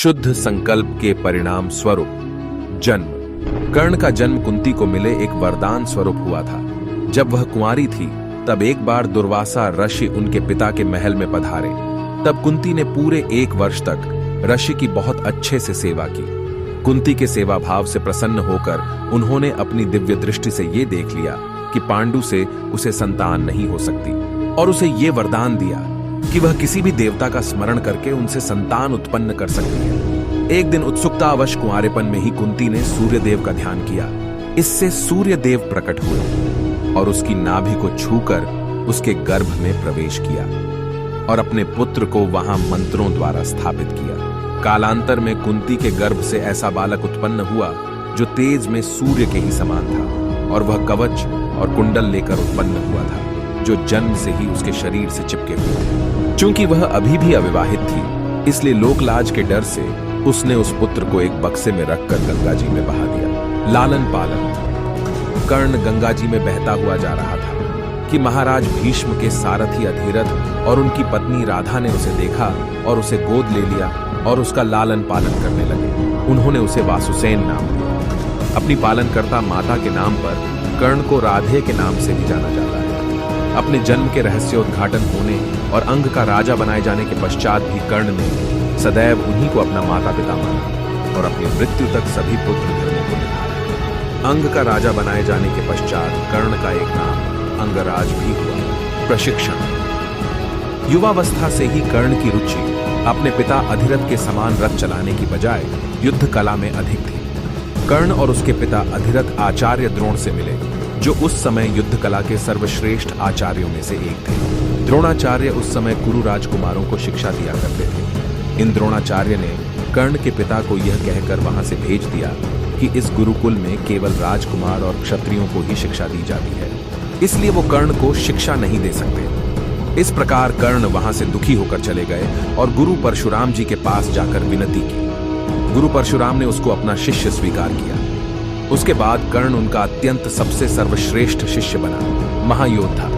शुद्ध संकल्प के परिणाम स्वरूप जन्म। कर्ण का जन्म कुंती को मिले एक वरदान स्वरूप हुआ था। जब वह कुंवारी थी तब एक बार दुर्वासा ऋषि उनके पिता के महल में पधारे। तब कुंती ने पूरे 1 वर्ष तक ऋषि की बहुत अच्छे से सेवा की। कुंती के सेवा भाव से प्रसन्न होकर उन्होंने अपनी दिव्य दृष्टि से ये देख लिया कि पांडु से उसे संतान नहीं हो सकती, और उसे ये वरदान दिया कि वह किसी भी देवता का स्मरण करके उनसे संतान उत्पन्न कर सकती है। एक दिन उत्सुकतावश कुंवारेपन में ही कुंती ने सूर्यदेव का ध्यान किया। इससे सूर्यदेव प्रकट हुए और उसकी नाभि को छूकर उसके गर्भ में प्रवेश किया और अपने पुत्र को वहां मंत्रों द्वारा स्थापित किया। कालांतर में कुंती के गर्भ से ऐसा बालक उत्पन्न हुआ जो तेज में सूर्य के ही समान था, और वह कवच और कुंडल लेकर उत्पन्न हुआ था जो जन्म से ही उसके शरीर से चिपके हुए थे। चूंकि वह अभी भी अविवाहित थी, इसलिए लोकलाज के डर से उसने उस पुत्र को एक बक्से में रखकर गंगा जी में बहा दिया। लालन पालन। कर्ण गंगा जी में बहता हुआ जा रहा था कि महाराज भीष्म के सारथी अधिरथ और उनकी पत्नी राधा ने उसे देखा और उसे गोद ले लिया और उसका लालन पालन करने लगे। उन्होंने उसे वासुसेन नाम दिया। अपनी पालनकर्ता माता के नाम पर कर्ण को राधे के नाम से भी जाना जाता है। अपने जन्म के रहस्योद्घाटन होने और अंग का राजा बनाए जाने के पश्चात भी कर्ण ने सदैव उन्हीं को अपना माता पिता माना और अपनी मृत्यु तक सभी पुत्र धर्मों को निभाया। अंग का राजा बनाए जाने के पश्चात कर्ण का एक नाम अंगराज भी हुआ। प्रशिक्षण। युवावस्था से ही कर्ण की रुचि अपने पिता अधिरथ के समान रथ चलाने की बजाय युद्ध कला में अधिक थी। कर्ण और उसके पिता अधिरथ आचार्य द्रोण से मिले, जो उस समय युद्ध कला के सर्वश्रेष्ठ आचार्यों में से एक थे। द्रोणाचार्य उस समय कुरु राजकुमारों को शिक्षा दिया करते थे। इन द्रोणाचार्य ने कर्ण के पिता को यह कहकर वहां से भेज दिया कि इस गुरुकुल में केवल राजकुमार और क्षत्रियों को ही शिक्षा दी जाती है, इसलिए वो कर्ण को शिक्षा नहीं दे सकते। इस प्रकार कर्ण वहां से दुखी होकर चले गए और गुरु परशुराम जी के पास जाकर विनती की। गुरु परशुराम ने उसको अपना शिष्य स्वीकार किया। उसके बाद कर्ण उनका अत्यंत सबसे सर्वश्रेष्ठ शिष्य बना, महायोद्धा।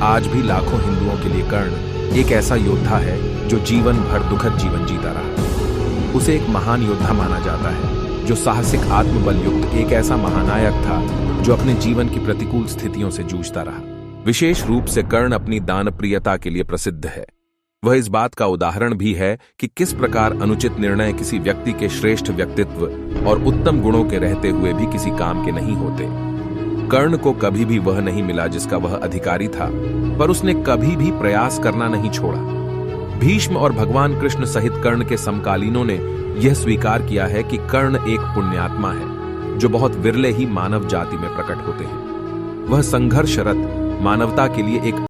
आज भी लाखों हिंदुओं के लिए कर्ण एक ऐसा योद्धा है जो जीवन भर दुखद जीवन जीता रहा। उसे एक महान योद्धा माना जाता है जो साहसिक आत्मबल युक्त एक ऐसा महानायक था जो अपने जीवन की प्रतिकूल स्थितियों से जूझता रहा। विशेष रूप से कर्ण अपनी दानप्रियता के लिए प्रसिद्ध है। वह इस बात का उदाहरण भी है कि किस प्रकार अनुचित निर्णय किसी व्यक्ति के श्रेष्ठ व्यक्तित्व और उत्तम गुणों के रहते हुए भी किसी काम के नहीं होते। कर्ण को कभी भी वह नहीं मिला जिसका वह अधिकारी था, पर उसने कभी भी प्रयास करना नहीं छोड़ा। भीष्म और भगवान कृष्ण सहित कर्ण के समकालीनों ने यह स्वीकार किया है कि कर्ण एक पुण्यात्मा है जो बहुत विरले ही मानव जाति में प्रकट होते हैं। वह संघर्षरत मानवता के लिए एक